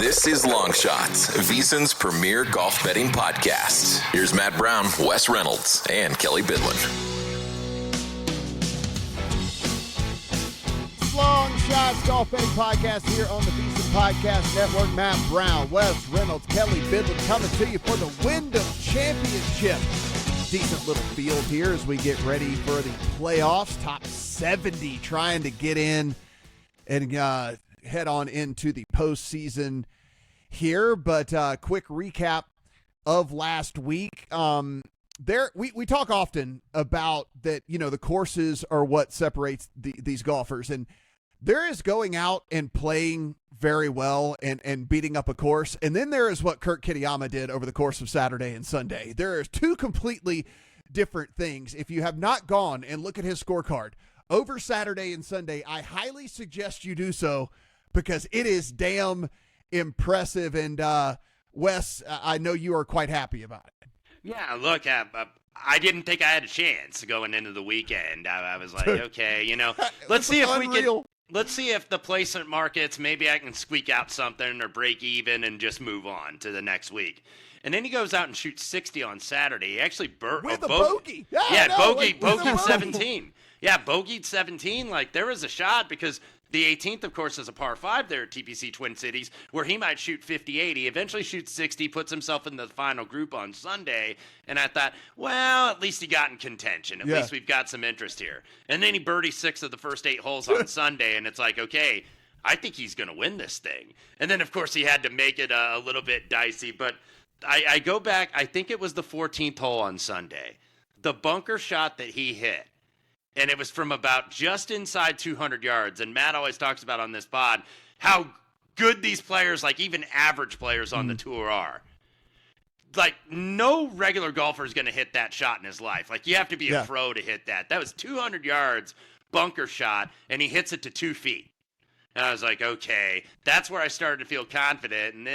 This is Long Shots, VSiN's premier golf betting podcast. Here's Matt Brown, Wes Reynolds, and Kelly Bidlin. Long Shots Golf Betting Podcast here on the VSiN Podcast Network. Matt Brown, Wes Reynolds, Kelly Bidlin coming to you for the Wyndham Championship. Decent little field here as we get ready for the playoffs. Top 70 trying to get in and head on into the postseason here. But quick recap of last week. We talk often about that, the courses are what separates these golfers. And there is going out and playing very well and beating up a course. And then there is what Kurt Kitayama did over the course of Saturday and Sunday. There are two completely different things. If you have not gone and look at his scorecard over Saturday and Sunday, I highly suggest you do so because it is damn impressive. And Wes, I know you are quite happy about it. Yeah, look, I didn't think I had a chance going into the weekend. I was like, okay, let's see if we can. Let's see if the placement markets, maybe I can squeak out something or break even and just move on to the next week. And then he goes out and shoots 60 on Saturday. He actually with a bogey. Bogeyed 17. Yeah, bogeyed 17. Like, there was a shot because the 18th, of course, is a par 5 there at TPC Twin Cities where he might shoot 58. He eventually shoots 60, puts himself in the final group on Sunday. And I thought, well, at least he got in contention. At least we've got some interest here. And then he birdied 6 of the first 8 holes on Sunday. And it's like, okay, I think he's going to win this thing. And then, of course, he had to make it a little bit dicey. But I go back, I think it was the 14th hole on Sunday. The bunker shot that he hit. And it was from about just inside 200 yards. And Matt always talks about on this pod how good these players, like even average players on the tour, are. Like, no regular golfer is going to hit that shot in his life. Like, you have to be a pro to hit that. That was 200 yards, bunker shot, and he hits it to 2 feet. And I was like, okay, that's where I started to feel confident. And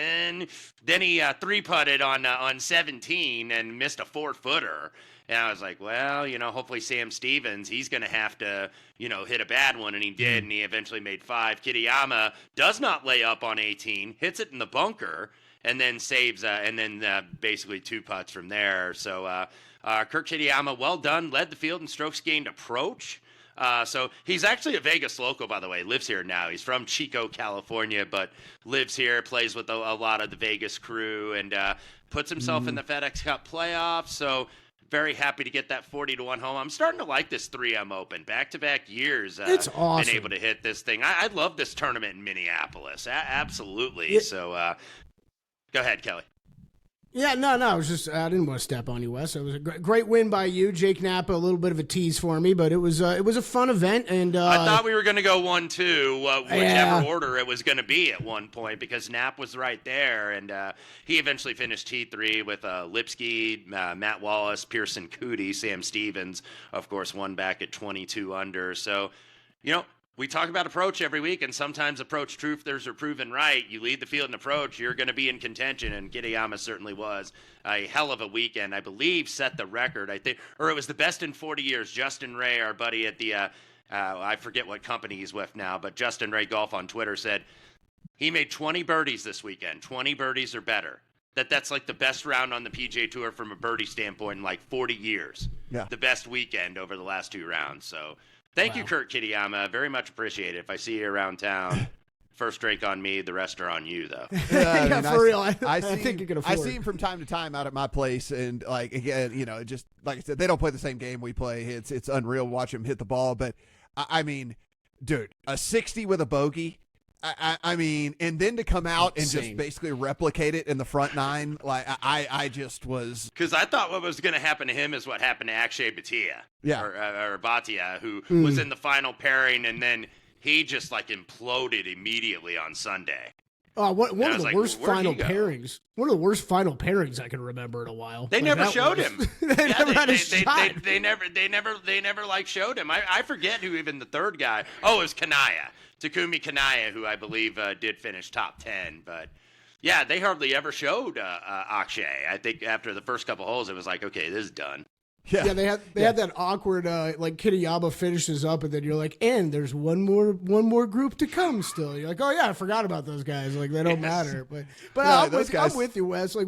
then he three-putted on 17 and missed a 4-footer. And I was like, well, hopefully Sam Stevens, he's going to have to, hit a bad one. And he did, and he eventually made 5. Kitayama does not lay up on 18, hits it in the bunker, and then saves, and then basically 2 putts from there. So Kurt Kitayama, well done, led the field in strokes gained approach. So he's actually a Vegas local, by the way, lives here now. He's from Chico, California, but lives here, plays with a lot of the Vegas crew, and puts himself in the FedEx Cup playoffs. So very happy to get that 40-1 home. I'm starting to like this 3M Open. Back-to-back years. It's awesome. Been able to hit this thing. I love this tournament in Minneapolis. Absolutely. So go ahead, Kelly. Yeah, no, I was just, I didn't want to step on you, Wes. It was a great win by you. Jake Napa, a little bit of a tease for me, but it was a fun event. And I thought we were going to go 1-2, whichever order it was going to be at one point, because Knapp was right there. And he eventually finished T3 with Lipsky, Matt Wallace, Pearson Cootie, Sam Stevens, of course, won back at 22 under. So, we talk about approach every week, and sometimes approach truthers are proven right. You lead the field in approach, you're going to be in contention, and Kitayama certainly was. A hell of a weekend, I believe, set the record. I think, or it was the best in 40 years. Justin Ray, our buddy at the, I forget what company he's with now, but Justin Ray Golf on Twitter said he made 20 birdies this weekend. 20 birdies or better. That's like the best round on the PGA Tour from a birdie standpoint in like 40 years. Yeah. The best weekend over the last 2 rounds, so... Thank you, Kurt Kitayama. Very much appreciate it. If I see you around town, first drink on me, the rest are on you, though. For real. I think you can afford. I see him from time to time out at my place, and again, just like I said, they don't play the same game we play. It's unreal to watch him hit the ball, but I mean, dude, a 60 with a bogey. I mean, and then to come out and just basically replicate it in the front 9, like I just was, because I thought what was going to happen to him is what happened to Akshay Bhatia, or Bhatia, who was in the final pairing, and then he just like imploded immediately on Sunday. One of the worst final pairings. One of the worst final pairings I can remember in a while. They never showed him. They never had a shot. They never like showed him. I forget who even the third guy. Oh, it was Kanaya. Takumi Kanaya, who I believe did finish top 10, but yeah, they hardly ever showed Akshay. I think after the first couple holes, it was like, okay, this is done. Yeah, they had that awkward like Kitayama finishes up, and then you're like, and there's one more group to come still. You're like, oh yeah, I forgot about those guys. Like they don't matter. But I'm with you, Wes. Like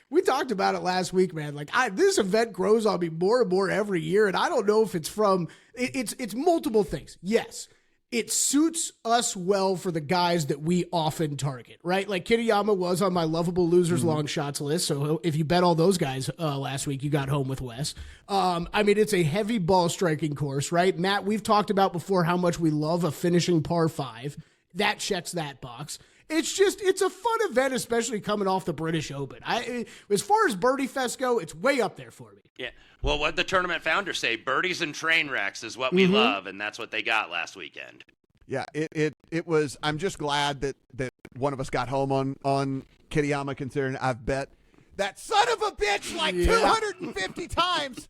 we talked about it last week, man. Like this event grows on me more and more every year, and I don't know if it's from it's multiple things. Yes. It suits us well for the guys that we often target, right? Like Kitayama was on my lovable losers long shots list. So if you bet all those guys last week, you got home with Wes. I mean, it's a heavy ball striking course, right? Matt, we've talked about before how much we love a finishing par 5. That checks that box. It's a fun event, especially coming off the British Open. As far as Birdie Fest go, it's way up there for me. Yeah. Well, what the tournament founders say, birdies and train wrecks is what we love, and that's what they got last weekend. Yeah, it was. I'm just glad that one of us got home on Kitayama, considering I've bet that son of a bitch like 250 times.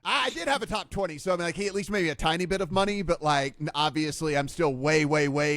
I did have a top 20, so I mean, like he at least maybe a tiny bit of money, but like obviously I'm still way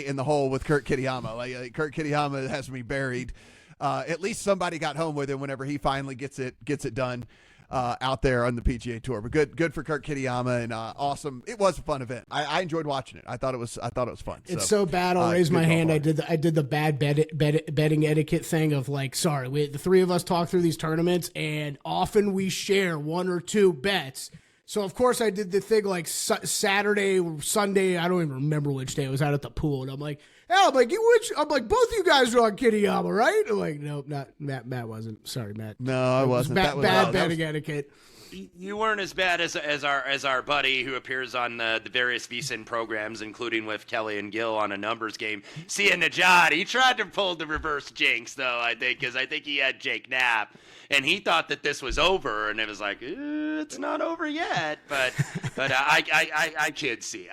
in the hole with Kurt Kitayama. Like Kurt Kitayama has me buried. At least somebody got home with him whenever he finally gets it done out there on the PGA Tour. But good for Kurt Kitayama, and awesome. It was a fun event. I enjoyed watching it. I thought it was fun. It's so bad. I'll raise my hand. I did the bad betting etiquette thing of like, sorry, the three of us talk through these tournaments, and often we share one or two bets. So of course I did the thing like Saturday or Sunday. I don't even remember which day. I was out at the pool, and I'm like, both of you guys are on Kitayama, right? I'm like, nope, not Matt. Matt wasn't. Sorry, Matt. No, I wasn't. Bad betting etiquette. You weren't as bad as our buddy who appears on the various VSiN programs, including with Kelly and Gil on a numbers game. Sia Najad, he tried to pull the reverse jinx, though, I think, because I think he had Jake Knapp, and he thought that this was over, and it was like, it's not over yet, but I kid see.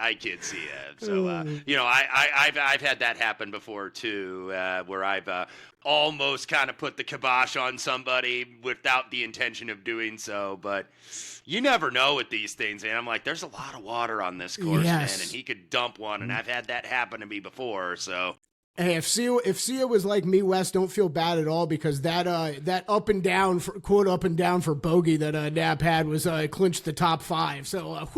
So I've had that happen before too, where I've almost kind of put the kibosh on somebody without the intention of doing so, but you never know with these things, and I'm like, there's a lot of water on this course, man, and he could dump one, and I've had that happen to me before, so. Hey, if Sia was like me, Wes, don't feel bad at all, because that up and down, quote up and down for bogey that Knapp had was clinched the top 5, so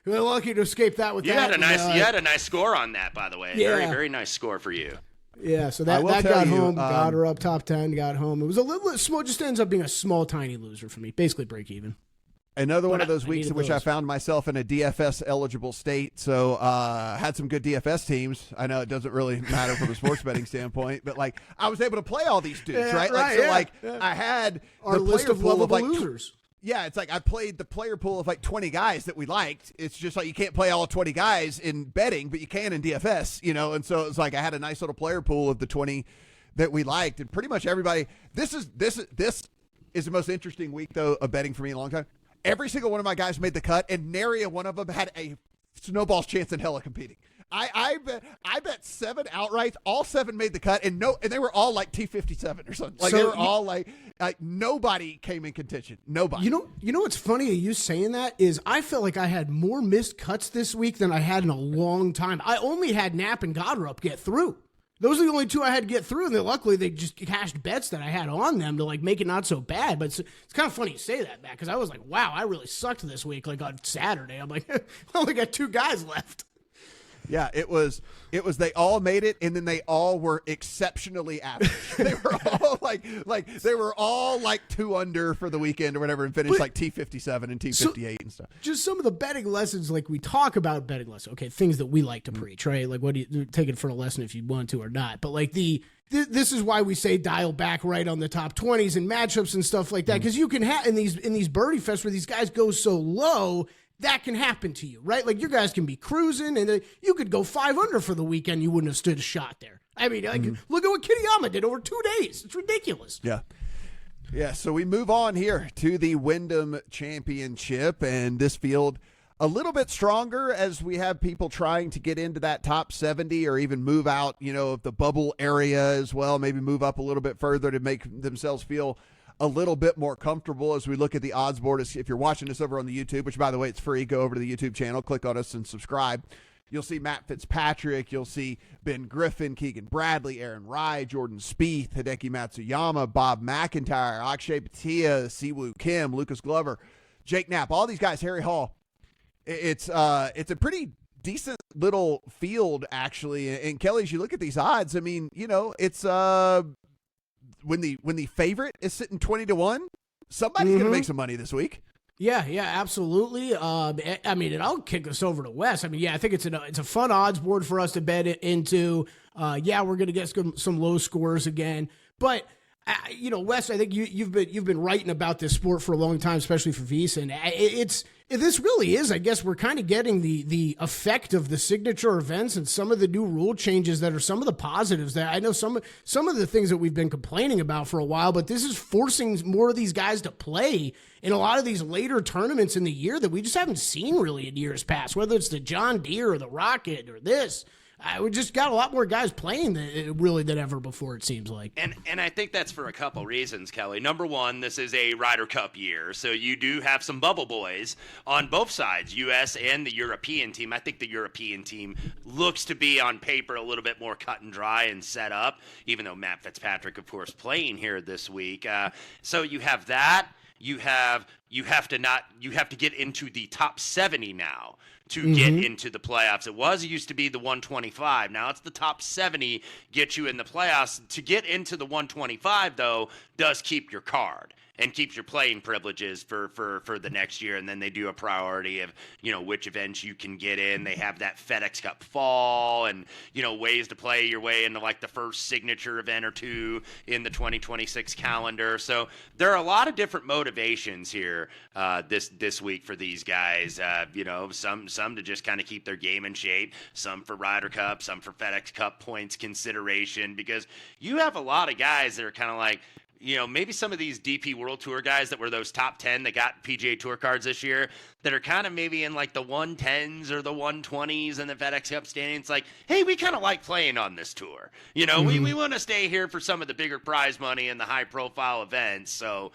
we're lucky to escape that with that. You had a nice score on that, by the way. Yeah. Very, very nice score for you. Yeah, so that got home, got her up top 10, got home. It was a little small, just ends up being a small, tiny loser for me, basically break even. Another one of those weeks in which I found myself in a DFS eligible state. So had some good DFS teams. I know it doesn't really matter from a sports betting standpoint, but like I was able to play all these dudes, right? I had our list of lovable losers. Yeah, it's like I played the player pool of like 20 guys that we liked. It's just like you can't play all 20 guys in betting, but you can in DFS, And so it's like I had a nice little player pool of the 20 that we liked, and pretty much everybody. This is the most interesting week though of betting for me in a long time. Every single one of my guys made the cut, and nary a one of them had a snowball's chance in hell of competing. I bet 7 outrights. All 7 made the cut, and they were all like T57 or something. Like so they were all like nobody came in contention. Nobody. You know what's funny? You saying that is I felt like I had more missed cuts this week than I had in a long time. I only had Knapp and Goddard get through. Those are the only 2 I had to get through, and then luckily they just cashed bets that I had on them to like make it not so bad. But it's kind of funny you say that, Matt, because I was like, wow, I really sucked this week. Like on Saturday, I'm like, I only got 2 guys left. Yeah, it was they all made it, and then they all were exceptionally average. They were all they were all like 2 under for the weekend or whatever, and finished like T57 and T58 and stuff. Just some of the betting lessons, like we talk about betting lessons, okay, things that we like to preach, right? Like what do you take it for a lesson if you want to or not. But like this is why we say dial back right on the top 20s and matchups and stuff like that, because you can have in these birdie fests where these guys go so low. That can happen to you, right? Like your guys can be cruising, and you could go 5 under for the weekend. You wouldn't have stood a shot there. I mean, look at what Kitayama did over 2 days. It's ridiculous. Yeah. So we move on here to the Wyndham Championship, and this field a little bit stronger as we have people trying to get into that top 70 or even move out, of the bubble area as well. Maybe move up a little bit further to make themselves feel a little bit more comfortable as we look at the odds board. If you're watching this over on the YouTube, which by the way, it's free, go over to the YouTube channel, click on us and subscribe. You'll see Matt Fitzpatrick. You'll see Ben Griffin, Keegan Bradley, Aaron Rai, Jordan Spieth, Hideki Matsuyama, Bob McIntyre, Akshay Bhatia, Siwoo Kim, Lucas Glover. Jake Knapp, all these guys, Harry Hall. It's a pretty decent little field, actually. And Kelly, as you look at these odds, I mean, it's when the favorite is sitting 20-1, somebody's going to make some money this week. Yeah, absolutely. I mean, and I'll kick us over to Wes. I mean, I think it's a fun odds board for us to bet into. We're going to get some low scores again, but Wes, I think you've been writing about this sport for a long time, especially for VEASAN. This really is, I guess, we're kind of getting the effect of the signature events and some of the new rule changes that are some of the positives that I know some of the things that we've been complaining about for a while, but this is forcing more of these guys to play in a lot of these later tournaments in the year that we just haven't seen really in years past, whether it's the John Deere or the Rocket or this. We just got a lot more guys playing than ever before, it seems like. And I think that's for a couple reasons, Kelly. Number one, this is a Ryder Cup year, so you do have some bubble boys on both sides, U.S. and the European team. I think the European team looks to be on paper a little bit more cut and dry and set up, even though Matt Fitzpatrick, of course, playing here this week. So you have that. You have to get into the top 70 now to get into the playoffs. It used to be the 125. Now it's the top 70 get you in the playoffs. To get into the 125, though, does keep your card and keeps your playing privileges for the next year. And then they do a priority of, which events you can get in. They have that FedEx Cup fall and, ways to play your way into like the first signature event or two in the 2026 calendar. So there are a lot of different motivations here this week for these guys. Some to just kind of keep their game in shape, some for Ryder Cup, some for FedEx Cup points consideration, because you have a lot of guys that are kind of like, maybe some of these DP World Tour guys that were those top 10 that got PGA Tour cards this year that are kind of maybe in like the 110s or the 120s in the FedEx Cup standings. Like, hey, we kind of like playing on this tour. We want to stay here for some of the bigger prize money and the high profile events. So,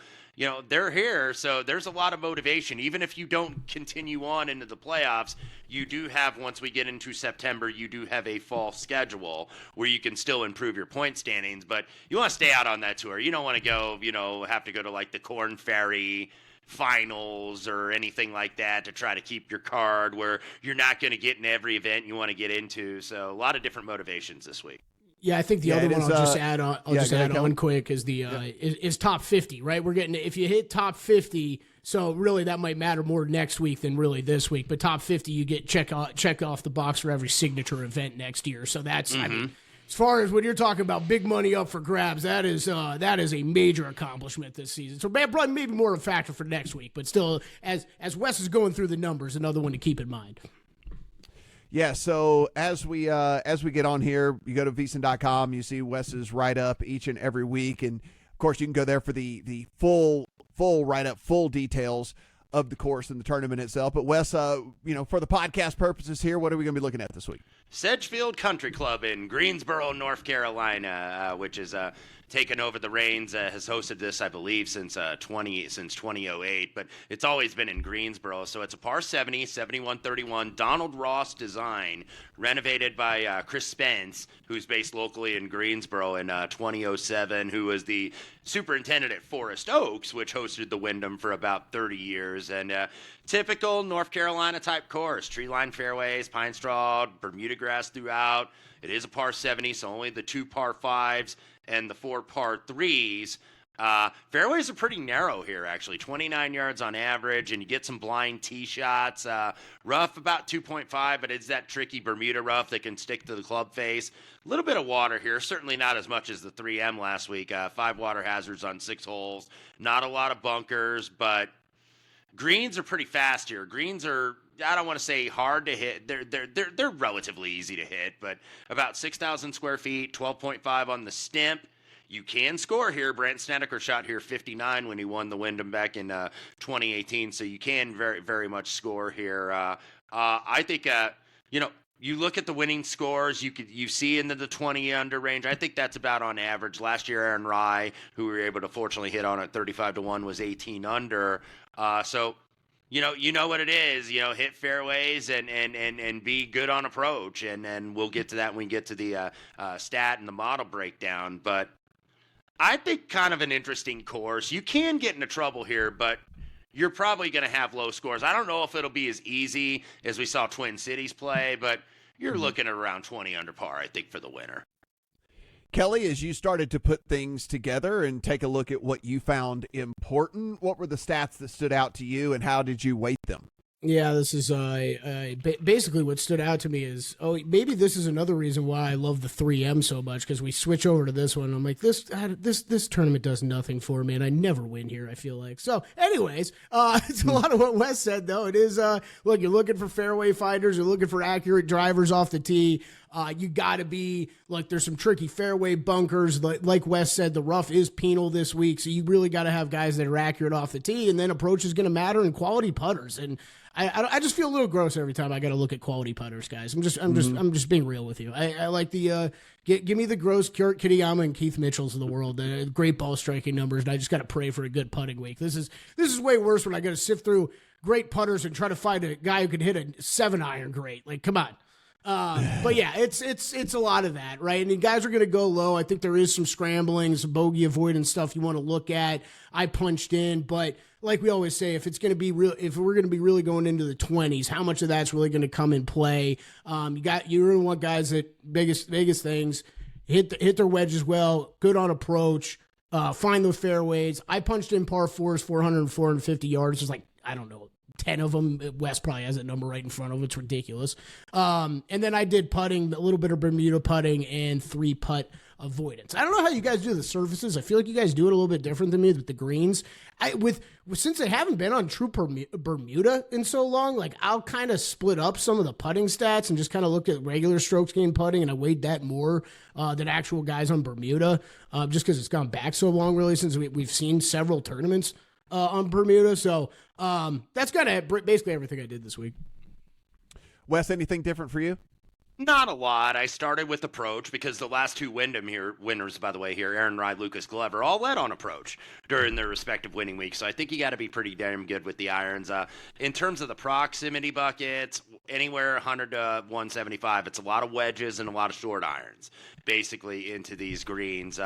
they're here. So there's a lot of motivation. Even if you don't continue on into the playoffs, you do have, once we get into September, you do have a fall schedule where you can still improve your point standings, but you want to stay out on that tour. You don't want to go, have to go to like the Corn Ferry finals or anything like that to try to keep your card where you're not going to get in every event you want to get into. So a lot of different motivations this week. Yeah, I think the other one I'll just add on. I'll just add on quick is is top 50, right? We're getting, if you hit top 50, so really that might matter more next week than really this week. But top 50, you get check off the box for every signature event next year. So that's I mean, as far as when you're talking about big money up for grabs, that is a major accomplishment this season. So probably maybe more of a factor for next week, but still, as Wes is going through the numbers, another one to keep in mind. Yeah, so as we get on here, you go to VEASAN.com, you see Wes's write-up each and every week, and of course you can go there for the full write-up, full details of the course and the tournament itself. But Wes, for the podcast purposes here, what are we going to be looking at this week? Sedgefield Country Club in Greensboro, North Carolina, which is taken over the reins, has hosted this, I believe, since 2008, but it's always been in Greensboro. So it's a par 70, 7131, Donald Ross design, renovated by Chris Spence, who's based locally in Greensboro in 2007, who was the superintendent at Forest Oaks, which hosted the Wyndham for about 30 years. And typical North Carolina type course, tree-lined fairways, pine straw, Bermuda grass throughout. It is a par 70, so only the 2 par 5s and the 4 par 3s. Fairways are pretty narrow here, actually, 29 yards on average, and you get some blind tee shots. Rough about 2.5, but it's that tricky Bermuda rough that can stick to the club face. A little bit of water here, certainly not as much as the 3M last week. 5 water hazards on 6 holes. Not a lot of bunkers, but greens are pretty fast here. Greens are, I don't want to say hard to hit. They're relatively easy to hit, but about 6,000 square feet, 12.5 on the stimp. You can score here. Brant Snedeker shot here 59 when he won the Wyndham back in 2018, so you can very, very much score here. I think, you look at the winning scores, you see into the 20 under range. I think that's about on average. Last year, Aaron Rye, who we were able to fortunately hit on at 35-1, was 18 under. So you know what it is, hit fairways and be good on approach. And then we'll get to that when we get to the stat and the model breakdown. But I think kind of an interesting course. You can get into trouble here, but you're probably going to have low scores. I don't know if it'll be as easy as we saw Twin Cities play, but you're looking at around 20 under par, I think, for the winner. Kelly, as you started to put things together and take a look at what you found important, what were the stats that stood out to you, and how did you weight them? Yeah, this is basically what stood out to me is, maybe this is another reason why I love the 3M so much, because we switch over to this one. I'm like, this tournament does nothing for me, and I never win here, I feel like. So, anyways, it's a lot of what Wes said, though. It is, look, you're looking for fairway finders, you're looking for accurate drivers off the tee. You got to be, like, there's some tricky fairway bunkers. Like Wes said, the rough is penal this week, so you really got to have guys that are accurate off the tee, and then approach is going to matter, and quality putters. And I just feel a little gross every time I got to look at quality putters, guys. I'm just being real with you. I like the give me the gross Kitayama and Keith Mitchells of the world, great ball striking numbers, and I just got to pray for a good putting week. This is way worse when I got to sift through great putters and try to find a guy who could hit a 7-iron great. Like, come on. But yeah, it's a lot of that, right? And the guys are going to go low. I think there is some scrambling, some bogey avoidance stuff you want to look at. I punched in, but like we always say, if we're going to be really going into the 20s, how much of that's really going to come in play? You really want guys that biggest things hit their wedges well, good on approach, find those fairways. I punched in par fours, 400 and 450 yards. It's like, I don't know, 10 of them. Wes probably has that number right in front of him. It's ridiculous. And then I did putting, a little bit of Bermuda putting, and 3-putt avoidance. I don't know how you guys do the surfaces. I feel like you guys do it a little bit different than me with the greens. Since I haven't been on true Bermuda in so long, like, I'll kind of split up some of the putting stats and just kind of look at regular strokes gained putting, and I weighed that more than actual guys on Bermuda, just because it's gone back so long, really, since we've seen several tournaments on Bermuda. So that's kind of basically everything I did this week. Wes, anything different for you? Not a lot. I started with approach because the last two Wyndham winners, by the way, here, Aaron Ride, Lucas Glover, all led on approach during their respective winning weeks. So I think you got to be pretty damn good with the irons. In terms of the proximity buckets, anywhere 100 to 175. It's a lot of wedges and a lot of short irons, basically, into these greens.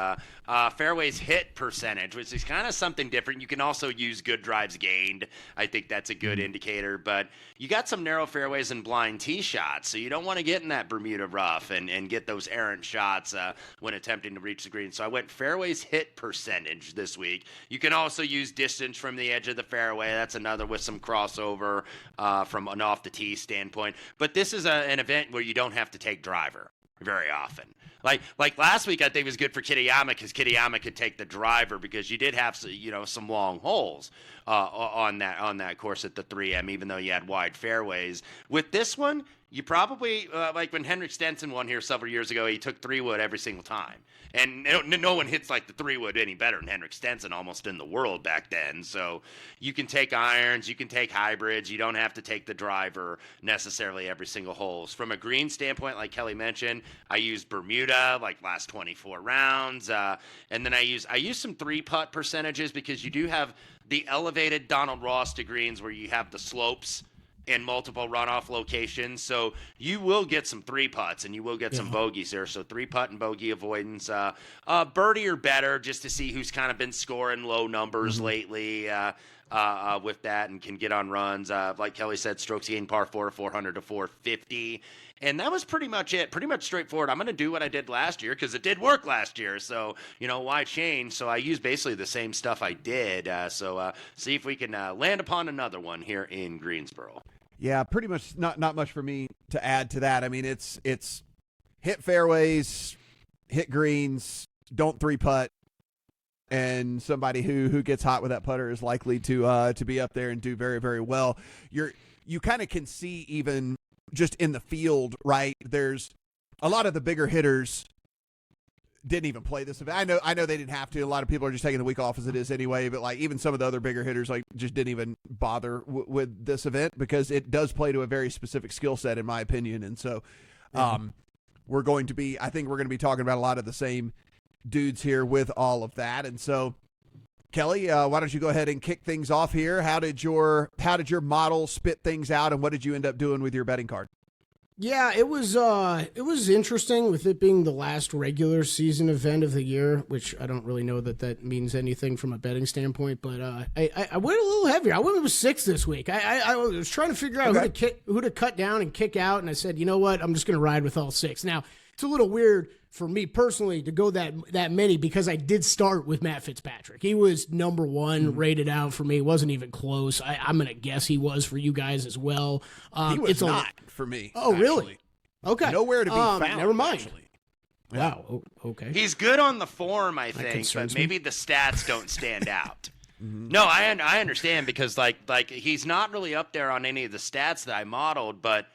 Fairways hit percentage, which is kind of something different. You can also use good drives gained. I think that's a good indicator. But you got some narrow fairways and blind tee shots, so you don't want to get in that Bermuda rough and get those errant shots when attempting to reach the green. So I went fairways hit percentage this week. You can also use distance from the edge of the fairway. That's another with some crossover from an off the tee standpoint. But this is an event where you don't have to take driver very often. Like last week, I think it was good for Kitayama because Kitayama could take the driver because you did have some long holes on that course at the 3M, even though you had wide fairways. With this one, you probably like when Henrik Stenson won here several years ago, he took 3-wood every single time, and no one hits like the 3-wood any better than Henrik Stenson almost in the world back then. So you can take irons, you can take hybrids, you don't have to take the driver necessarily every single hole. From a green standpoint, like Kelly mentioned, I used Bermuda like last 24 rounds, and then I use some 3-putt percentages because you do have the elevated Donald Ross to greens where you have the slopes in multiple runoff locations. So you will get some 3-putts and you will get some bogeys there. So 3-putt and bogey avoidance, birdie or better, just to see who's kind of been scoring low numbers lately with that and can get on runs. Like Kelly said, strokes gained par 4, 400 to 450. And that was pretty much it. Pretty much straightforward. I'm going to do what I did last year because it did work last year. So, why change? So I used basically the same stuff I did. So see if we can land upon another one here in Greensboro. Yeah, pretty much not much for me to add to that. I mean, it's hit fairways, hit greens, don't 3-putt, and somebody who gets hot with that putter is likely to be up there and do very, very well. You kind of can see even just in the field, right? There's a lot of the bigger hitters didn't even play this event. I know they didn't have to. A lot of people are just taking the week off as it is anyway, but like even some of the other bigger hitters like just didn't even bother with this event because it does play to a very specific skill set in my opinion. And so I think we're going to be talking about a lot of the same dudes here with all of that. And so Kelly, why don't you go ahead and kick things off here? How did your model spit things out, and what did you end up doing with your betting card? Yeah, it was interesting with it being the last regular season event of the year, which I don't really know that means anything from a betting standpoint, but I went a little heavier. I went with 6 this week. I was trying to figure out who to cut down and kick out, and I said, you know what, I'm just going to ride with all 6. Now, it's a little weird for me personally to go that many because I did start with Matt Fitzpatrick. He was number 1 rated out for me. It wasn't even close. I'm going to guess he was for you guys as well. He was not for me. Oh, actually. Really? Okay. Nowhere to be found. Never mind. Actually. Wow. Oh, okay. He's good on the form, I think, but maybe the stats don't stand out. No, I understand because like he's not really up there on any of the stats that I modeled, but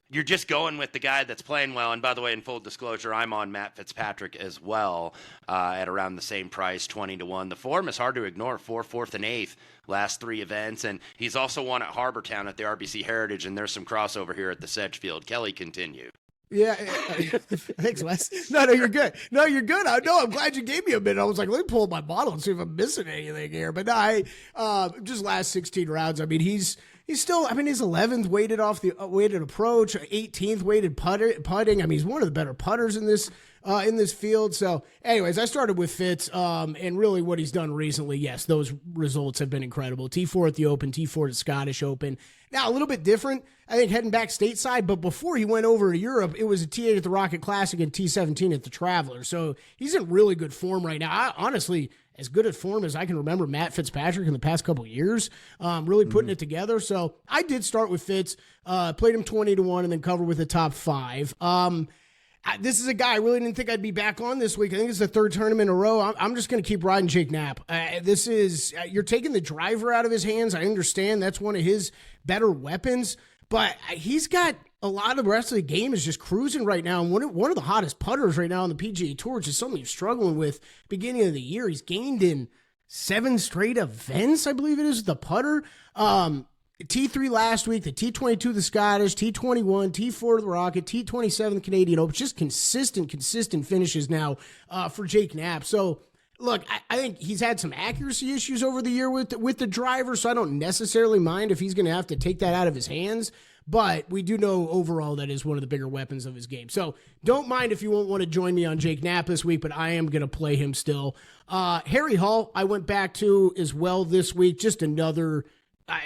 you're just going with the guy that's playing well. And by the way, in full disclosure, I'm on Matt Fitzpatrick as well at around the same price, 20-1. The form is hard to ignore. 4th, 4th, and 8th last 3 events. And he's also won at Harbortown at the RBC Heritage, and there's some crossover here at the Sedgefield. Kelly, continue. Yeah, thanks, Wes. No, you're good. No, you're good. I'm glad you gave me a minute. I was like, let me pull up my bottle and see if I'm missing anything here. But no, just last 16 rounds. I mean, he's still. I mean, he's 11th weighted off the weighted approach, 18th weighted putting. I mean, he's one of the better putters in this field. So, anyways, I started with Fitz, and really what he's done recently. Yes, those results have been incredible. T4 at the Open, T4 at Scottish Open. Now, a little bit different, I think, heading back stateside, but before he went over to Europe, it was a T8 at the Rocket Classic and T17 at the Traveler. So he's in really good form right now. Honestly, as good at form as I can remember Matt Fitzpatrick in the past couple of years, really putting it together. So I did start with Fitz, played him 20-1, and then covered with the top 5. This is a guy I really didn't think I'd be back on this week. I think it's the 3rd tournament in a row. I'm just going to keep riding Jake Knapp. You're taking the driver out of his hands. I understand that's one of his better weapons, but he's got a lot of the rest of the game is just cruising right now. And one of the hottest putters right now on the PGA Tour, which is something he's struggling with beginning of the year. He's gained in 7 straight events, I believe it is, the putter. T3 last week, the T22 the Scottish, T21, T4 the Rocket, T27 the Canadian Open. Just consistent finishes now for Jake Knapp. So, look, I think he's had some accuracy issues over the year with the driver, so I don't necessarily mind if he's going to have to take that out of his hands. But we do know overall that is one of the bigger weapons of his game. So don't mind if you won't want to join me on Jake Knapp this week, but I am going to play him still. Harry Hall, I went back to as well this week. Just another...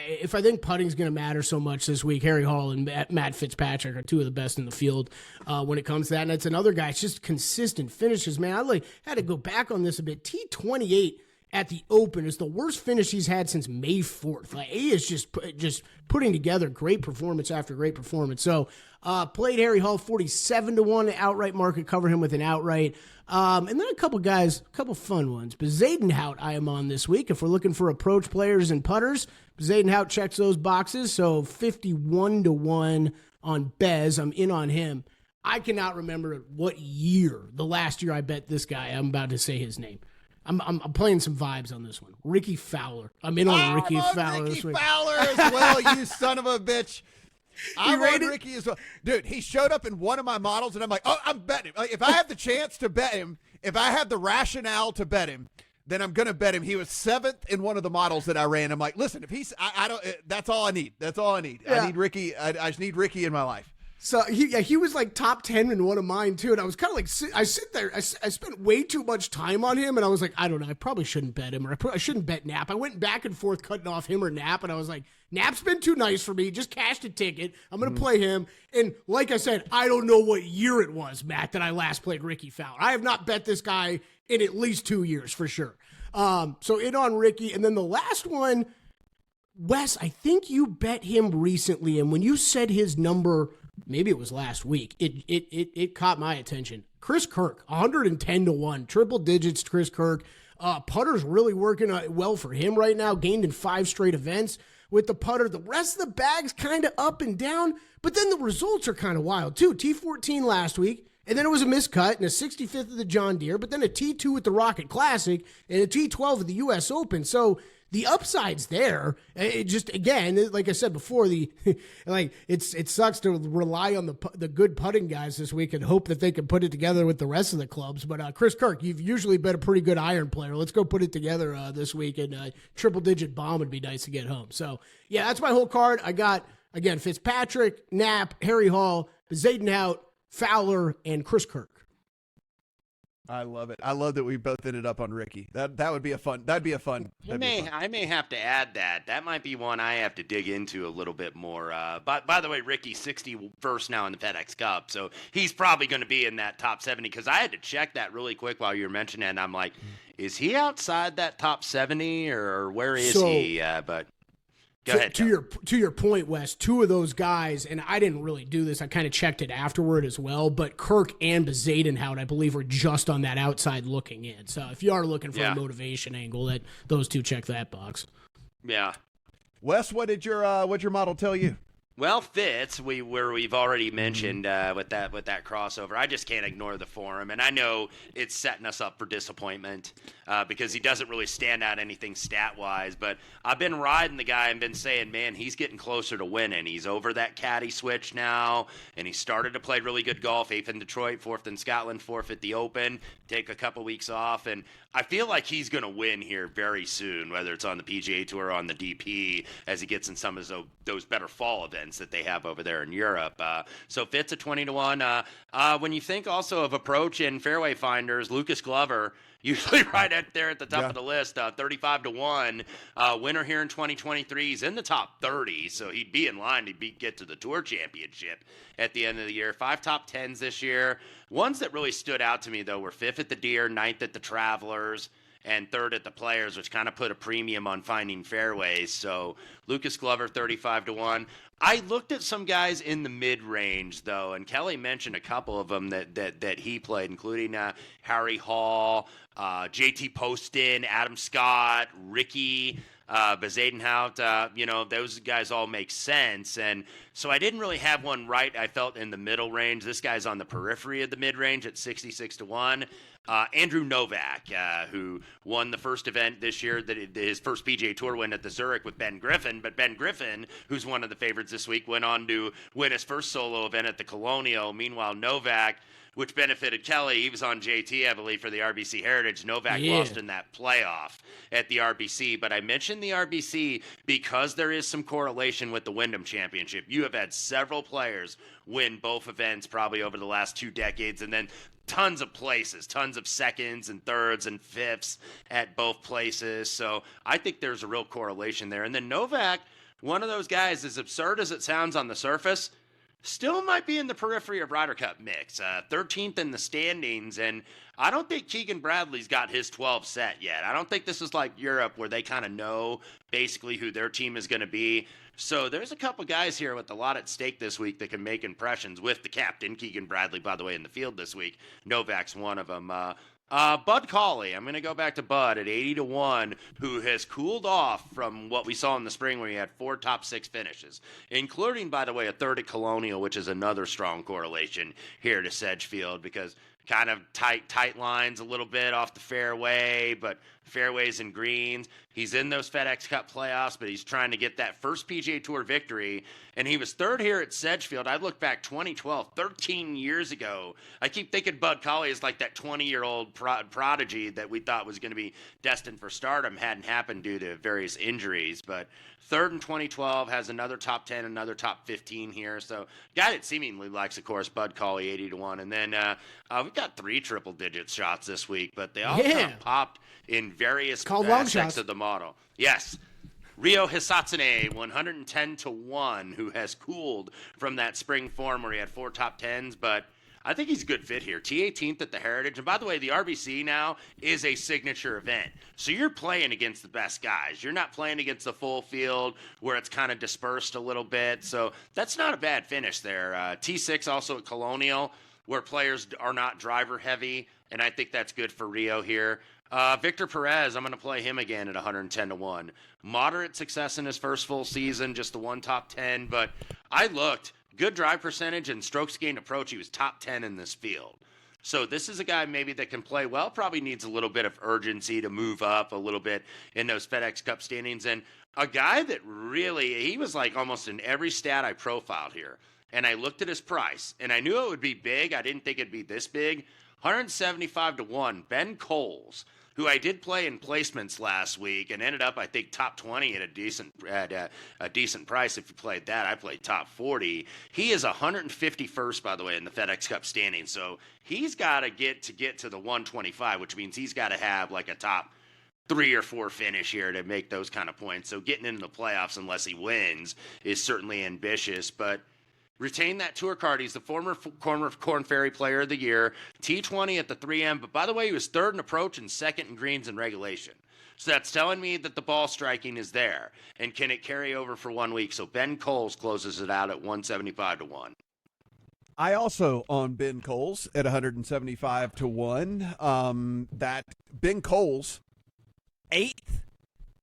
if I think putting's going to matter so much this week, Harry Hall and Matt Fitzpatrick are 2 of the best in the field when it comes to that. And it's another guy. It's just consistent finishes, man. I had to go back on this a bit. T28 at the Open is the worst finish he's had since May 4th. He is just putting together great performance after great performance. So played Harry Hall 47-1 outright market, cover him with an outright. And then a couple fun ones. But Zadenhout I am on this week. If we're looking for approach players and putters, Zadenhout checks those boxes. So 51-1 on Bez. I'm in on him. I cannot remember what year, the last year I bet this guy. I'm about to say his name. I'm playing some vibes on this one. Ricky Fowler. I'm in on Ricky Fowler this week. Ricky Fowler as well, you son of a bitch. I rate Ricky as well. Dude, he showed up in one of my models, and I'm like, oh, I'm betting him. Like, if I have the chance to bet him, if I have the rationale to bet him, then I'm going to bet him. He was 7th in one of the models that I ran. I'm like, listen, if he's, I don't, that's all I need. That's all I need. Yeah. I need Ricky. I just need Ricky in my life. So he was like top 10 in one of mine too, and I was kind of like I spent way too much time on him, and I was like, I don't know, I probably shouldn't bet him, or I shouldn't bet Knapp. I went back and forth cutting off him or Knapp, and I was like, Knapp's been too nice for me. Just cashed a ticket. I'm gonna play him, and like I said, I don't know what year it was, Matt, that I last played Ricky Fowler. I have not bet this guy in at least 2 years for sure. So in on Ricky, and then the last one, Wes, I think you bet him recently, and when you said his number, maybe it was last week, it caught my attention. Chris Kirk, 110-1, triple digits. Chris Kirk, putter's really working well for him right now. Gained in 5 straight events with the putter. The rest of the bag's kind of up and down, but then the results are kind of wild too. T14 last week, and then it was a miscut and a 65th of the John Deere, but then a T2 at the Rocket Classic and a T12 at the U.S. Open. So the upside's there. It just, again, like I said before, it sucks to rely on the good putting guys this week and hope that they can put it together with the rest of the clubs. But Chris Kirk, you've usually been a pretty good iron player. Let's go put it together this week, and triple-digit bomb would be nice to get home. So, yeah, that's my whole card. I got, again, Fitzpatrick, Knapp, Harry Hall, Zadenhout, Fowler, and Chris Kirk. I love it. I love that we both ended up on Ricky. That would be a fun. That'd be a fun. I may have to add that. That might be one I have to dig into a little bit more. But by the way, Ricky's 61st now in the FedEx Cup, so he's probably going to be in that top 70. Because I had to check that really quick while you were mentioning it. And I'm like, is he outside that top 70 or where is he? But. Go ahead, to your point, Wes, two of those guys, and I didn't really do this. I kind of checked it afterward as well, but Kirk and Zadenhout, I believe, were just on that outside looking in. So if you are looking for a motivation angle, that those two check that box. Yeah. Wes, what'd your model tell you? Well, Fitz, we've already mentioned with that crossover. I just can't ignore the forum, and I know it's setting us up for disappointment because he doesn't really stand out anything stat-wise. But I've been riding the guy and been saying, man, he's getting closer to winning. He's over that caddy switch now, and he started to play really good golf. 8th in Detroit, 4th in Scotland, 4th at the Open. Take a couple weeks off, and I feel like he's going to win here very soon, whether it's on the PGA Tour or on the DP, as he gets in some of those better fall events that they have over there in Europe. So Fitz at 20-1. When you think also of approach and fairway finders, Lucas Glover, usually right up there at the top of the list, 35-1. Winner here in 2023. He's in the top 30, so he'd be in line to get to the Tour Championship at the end of the year. 5 top 10s this year. Ones that really stood out to me, though, were 5th at the Deer, 9th at the Travelers, and 3rd at the Players, which kind of put a premium on finding fairways. So Lucas Glover, 35-1. I looked at some guys in the mid-range, though, and Kelly mentioned a couple of them that he played, including Harry Hall, JT Poston, Adam Scott, Ricky, Zadenhout. Those guys all make sense. And so I didn't really have one right, I felt, in the middle range. This guy's on the periphery of the mid-range at 66-1. Andrew Novak, who won the first event this year, his first PGA Tour win at the Zurich with Ben Griffin. But Ben Griffin, who's one of the favorites this week, went on to win his first solo event at the Colonial. Meanwhile, Novak, which benefited Kelly, he was on JT, I believe, for the RBC Heritage. Novak lost in that playoff at the RBC. But I mentioned the RBC because there is some correlation with the Wyndham Championship. You have had several players win both events probably over the last 2 decades, and then tons of places, tons of seconds and thirds and fifths at both places. So I think there's a real correlation there. And then Novak, one of those guys, as absurd as it sounds on the surface, still might be in the periphery of Ryder Cup mix. 13th in the standings, and I don't think Keegan Bradley's got his 12 set yet. I don't think this is like Europe where they kind of know basically who their team is going to be. So there's a couple guys here with a lot at stake this week that can make impressions with the captain, Keegan Bradley, by the way, in the field this week. Novak's one of them. Bud Cauley, I'm going to go back to Bud at 80-1, who has cooled off from what we saw in the spring where he had 4 top 6 finishes, including, by the way, a 3rd at Colonial, which is another strong correlation here to Sedgefield because kind of tight lines a little bit off the fairway, but fairways and greens. He's in those FedEx Cup playoffs, but he's trying to get that first PGA Tour victory. And he was 3rd here at Sedgefield. I look back 2012, 13 years ago. I keep thinking Bud Cauley is like that 20-year-old prodigy that we thought was going to be destined for stardom. Hadn't happened due to various injuries, but 3rd in 2012, has another top 10, another top 15 here. So guy that seemingly likes, of course, Bud Cauley, 80-1. And then we've got 3 triple-digit shots this week, but they all kind of popped in various aspects of the model. Yes. Ryo Hisatsune, 110-1, who has cooled from that spring form where he had 4 top 10s, but I think he's a good fit here. T18th at the Heritage. And by the way, the RBC now is a signature event. So you're playing against the best guys. You're not playing against the full field where it's kind of dispersed a little bit. So that's not a bad finish there. T6 also at Colonial, where players are not driver heavy. And I think that's good for Rio here. Victor Perez, I'm going to play him again at 110-1. Moderate success in his first full season, just the 1 top 10. But I looked. Good drive percentage and strokes gained approach. He was top 10 in this field. So this is a guy maybe that can play well, probably needs a little bit of urgency to move up a little bit in those FedEx Cup standings. And a guy that really, he was like almost in every stat I profiled here. And I looked at his price, and I knew it would be big. I didn't think it'd be this big. 175-1. Ben Coles, who I did play in placements last week and ended up, I think, top 20 at a decent price. If you played that, I played top 40. He is 151st, by the way, in the FedEx Cup standing. So he's got to get to the 125, which means he's got to have like a top 3 or 4 finish here to make those kind of points. So getting into the playoffs, unless he wins, is certainly ambitious. But retain that tour card. He's the former Corn Ferry Player of the Year, T20 at the 3M. But by the way, he was 3rd in approach and 2nd in greens in regulation. So that's telling me that the ball striking is there. And can it carry over for 1 week? So Ben Coles closes it out at 175-1. I also on Ben Coles at 175-1. That Ben Coles, 8th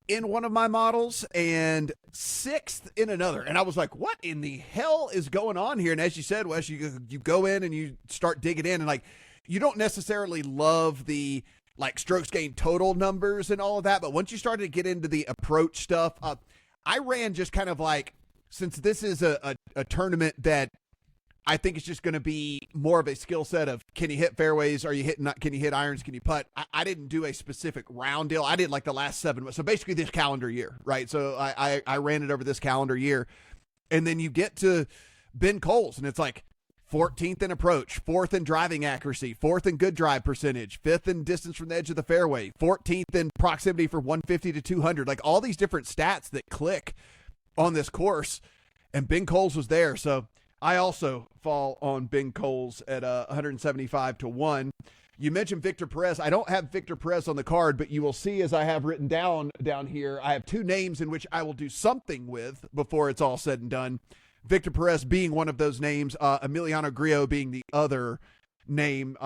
in one of my models and 6th in another. And I was like, what in the hell is going on here? And as you said, Wes, you go in and you start digging in, and like, you don't necessarily love the like strokes gained total numbers and all of that. But once you started to get into the approach stuff, I ran just kind of like, since this is a tournament that I think it's just going to be more of a skill set of, can you hit fairways? Can you hit irons? Can you putt? I didn't do a specific round deal. I did like the last 7. So basically this calendar year, right? So I ran it over this calendar year. And then you get to Ben Coles and it's like 14th in approach, 4th in driving accuracy, 4th in good drive percentage, 5th in distance from the edge of the fairway, 14th in proximity for 150 to 200, like all these different stats that click on this course. And Ben Coles was there. So I also fall on Ben Coles at 175-1. You mentioned Victor Perez. I don't have Victor Perez on the card, but you will see as I have written down here, I have 2 names in which I will do something with before it's all said and done. Victor Perez being one of those names, Emiliano Grillo being the other name.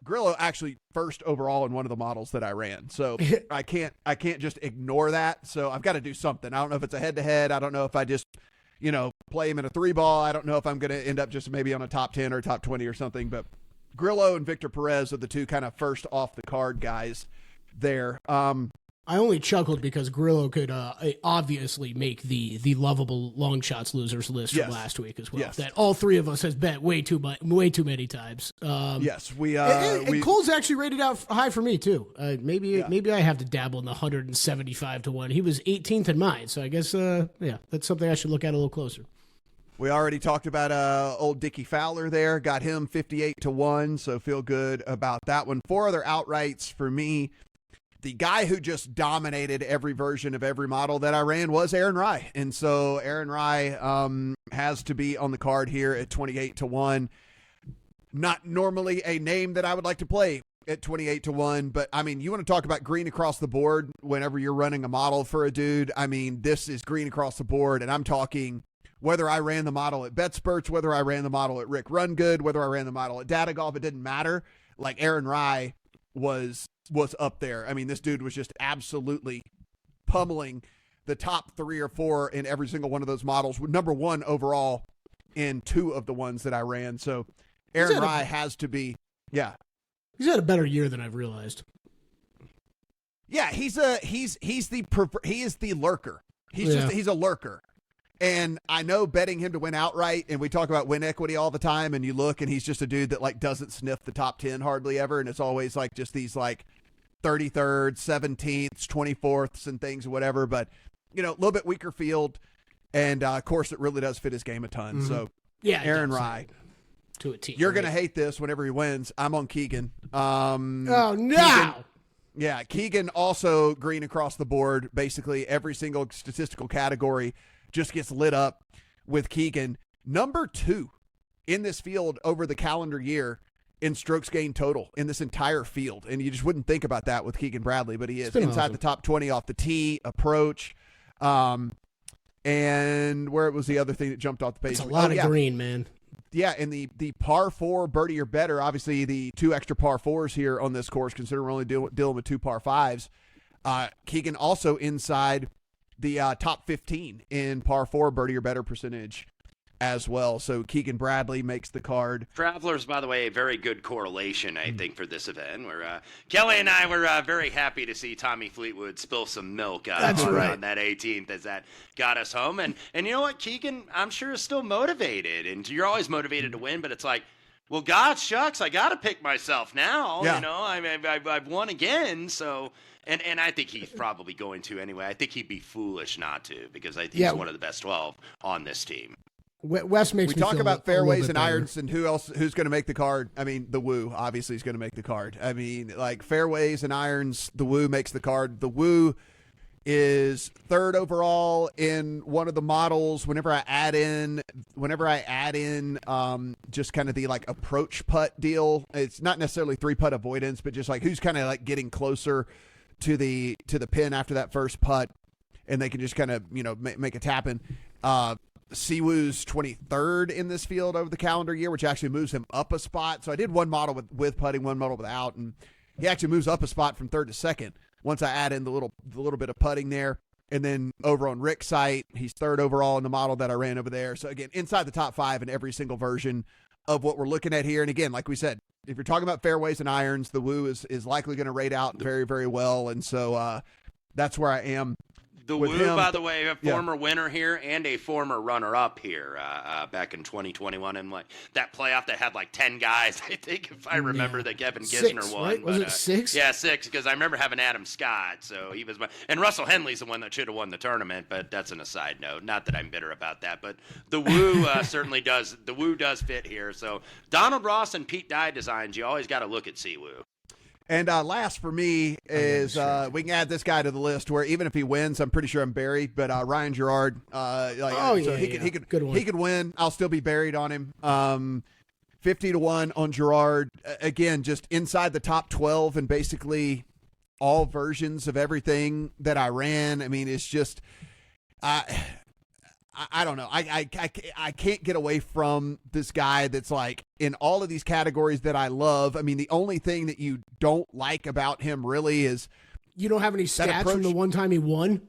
Grillo actually 1st overall in one of the models that I ran. So I can't just ignore that. So I've got to do something. I don't know if it's a head-to-head. I don't know if I just play him in a 3-ball. I don't know if I'm going to end up just maybe on a top 10 or top 20 or something, but Grillo and Victor Perez are the 2 kind of first off the card guys there. I only chuckled because Grillo could obviously make the lovable long shots losers list from last week as well. Yes. That all 3 of us has bet way too many times. Yes, and Cole's actually rated out high for me too. Maybe I have to dabble in the 175-1. He was 18th in mine, so I guess that's something I should look at a little closer. We already talked about old Dickie Fowler there. Got him 58-1, so feel good about that one. 4 other outrights for me. The guy who just dominated every version of every model that I ran was Aaron Rai. And so Aaron Rai has to be on the card here at 28-1. Not normally a name that I would like to play at 28-1, but I mean, you want to talk about green across the board whenever you're running a model for a dude. I mean, this is green across the board, and I'm talking whether I ran the model at BetSperts, whether I ran the model at Rick Rungood, whether I ran the model at Data Golf, it didn't matter. Like, Aaron Rai was up there. I mean, this dude was just absolutely pummeling the top 3 or 4 in every single one of those models. Number 1 overall in 2 of the ones that I ran. So Aaron Rai has to be, he's had a better year than I've realized. Yeah, he is the lurker. He's a lurker. And I know betting him to win outright, and we talk about win equity all the time, and you look and he's just a dude that like doesn't sniff the top 10 hardly ever. And it's always like just these like 33rd, 17th, 24th and things or whatever. But, a little bit weaker field. And of course it really does fit his game a ton. Mm-hmm. So Aaron Rai, to a T. You're going to hate this whenever he wins. I'm on Keegan. Oh no. Keegan also green across the board. Basically every single statistical category just gets lit up with Keegan. Number 2 in this field over the calendar year in strokes gained total in this entire field. And you just wouldn't think about that with Keegan Bradley, but he is inside the top 20 off the tee, approach. And where was the other thing that jumped off the page? It's a lot of green, man. Yeah, and the par 4 birdie or better, obviously the 2 extra par 4s here on this course, considering we're only dealing with 2 par 5s. Keegan also inside the top 15 in par 4 birdie or better percentage as well. So Keegan Bradley makes the card. Travelers, by the way, a very good correlation, I think, for this event. Where Kelly and I were very happy to see Tommy Fleetwood spill some milk on that 18th as that got us home. And you know what, Keegan, I'm sure is still motivated. And you're always motivated to win, but it's like, Well, God shucks, I got to pick myself now. Yeah. You know, I've won again, so and I think he's probably going to anyway. I think he'd be foolish not to because I think he's one of the best 12 on this team. Wes makes we me talk feel about fairways and better. irons and who's going to make the card. I mean, the Woo obviously is going to make the card. I mean, like fairways and irons, the Woo makes the card. The Woo is third overall in one of the models. Whenever I add in just kind of the like approach putt deal, it's not necessarily 3-putt avoidance, but just like who's kind of like getting closer to the pin after that first putt, and they can just kind of make a tap in. Siwoo's 23rd in this field over the calendar year, which actually moves him up a spot. So I did one model with putting, one model without, and he actually moves up a spot from third to second once I add in the little bit of putting there. And then over on Rick's site, he's third overall in the model that I ran over there. So again, inside the top 5 in every single version of what we're looking at here. And again, like we said, if you're talking about fairways and irons, the Woo is likely going to rate out very, very well. And so that's where I am. The Woo, by the way, a former winner here and a former runner-up here back in 2021. And like that playoff that had like 10 guys, I think, if I remember, that Kevin Gisner won. Right? Was it 6? Yeah, 6, because I remember having Adam Scott. So he was and Russell Henley's the one that should have won the tournament, but that's an aside note. Not that I'm bitter about that, but the Woo certainly does. The Woo does fit here. So Donald Ross and Pete Dye designs, you always got to look at Siwoo. And last for me is we can add this guy to the list where even if he wins, I'm pretty sure I'm buried. But Ryan Gerard, he could win. I'll still be buried on him. 50-1 on Gerard. Again, just inside the top 12 and basically all versions of everything that I ran. I mean, it's just I don't know. I can't get away from this guy that's like in all of these categories that I love. I mean, the only thing that you don't like about him really is you don't have any stats from the one time he won.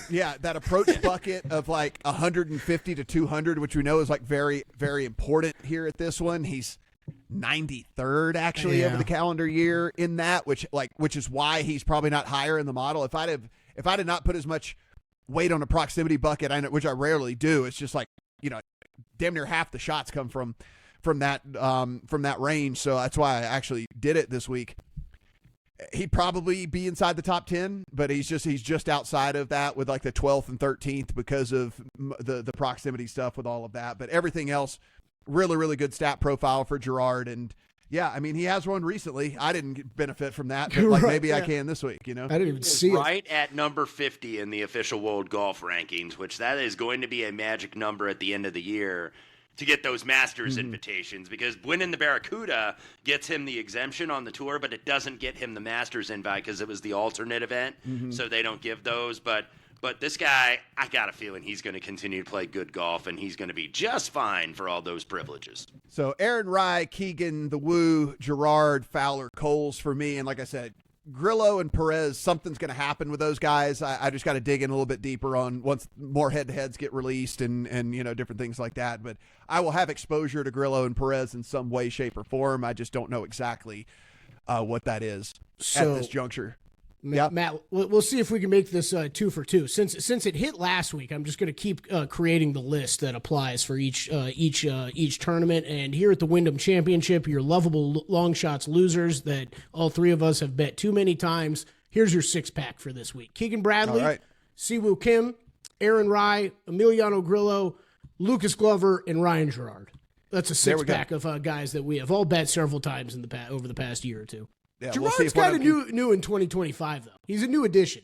Yeah, that approach bucket of like 150 to 200, which we know is like very, very important here at this one. He's 93rd actually over the calendar year in that, which is why he's probably not higher in the model. If I did not put as much weight on a proximity bucket, which I rarely do, it's just like, damn near half the shots come from that range. So that's why I actually did it this week. He'd probably be inside the top 10, but he's just outside of that with like the 12th and 13th because of the proximity stuff with all of that. But everything else, really, really good stat profile for Gerard. And yeah, I mean, he has one recently. I didn't benefit from that, but like maybe I can this week, I didn't even see it. Right at number 50 in the official World Golf Rankings, which that is going to be a magic number at the end of the year to get those Masters invitations, because winning the Barracuda gets him the exemption on the tour, but it doesn't get him the Masters invite because it was the alternate event, so they don't give those. But this guy, I got a feeling he's going to continue to play good golf, and he's going to be just fine for all those privileges. So Aaron Rye, Keegan, the Woo, Gerard, Fowler, Coles for me. And like I said, Grillo and Perez, something's going to happen with those guys. I just got to dig in a little bit deeper on once more head-to-heads get released and different things like that. But I will have exposure to Grillo and Perez in some way, shape, or form. I just don't know exactly what that is at this juncture. Matt, we'll see if we can make this 2 for 2. Since it hit last week, I'm just going to keep creating the list that applies for each tournament. And here at the Wyndham Championship, your lovable long shots losers that all 3 of us have bet too many times. Here's your 6-pack for this week: Keegan Bradley, Siwoo Kim, Aaron Rye, Emiliano Grillo, Lucas Glover, and Ryan Gerard. That's a 6-pack of guys that we have all bet several times over the past year or two. Yeah, Gerard's kind of new in 2025 though. He's a new addition.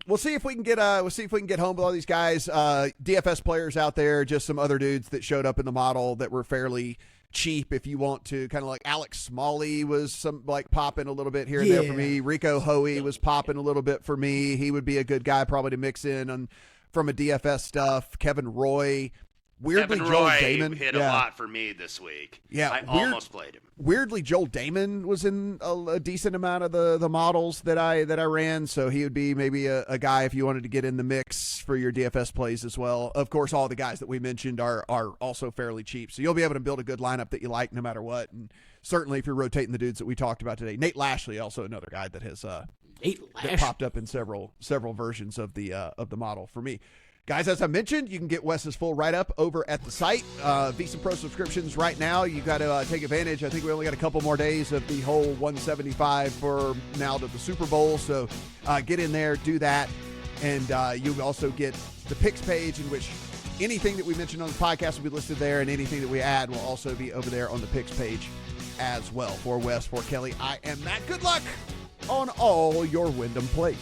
We'll see if we can get home with all these guys. DFS players out there, just some other dudes that showed up in the model that were fairly cheap. If you want to, kind of like Alex Smalley was some like popping a little bit here and there for me. Rico Hoey was popping a little bit for me. He would be a good guy probably to mix in from a DFS stuff. Kevin Roy. Weirdly, Kevin Joel Roy Damon hit a lot for me this week. Yeah, I almost played him. Weirdly, Joel Damon was in a decent amount of the models that I ran, so he would be maybe a guy if you wanted to get in the mix for your DFS plays as well. Of course, all the guys that we mentioned are also fairly cheap, so you'll be able to build a good lineup that you like no matter what. And certainly, if you're rotating the dudes that we talked about today, Nate Lashley, also another guy that has that popped up in several versions of the model for me. Guys, as I mentioned, you can get Wes's full write-up over at the site. VEASAN Pro subscriptions right now. You got to take advantage. I think we only got a couple more days of the whole 175 for now to the Super Bowl. So get in there, do that. And you also get the picks page, in which anything that we mentioned on the podcast will be listed there, and anything that we add will also be over there on the picks page as well. For Wes, for Kelly, I am Matt. Good luck on all your Wyndham plays.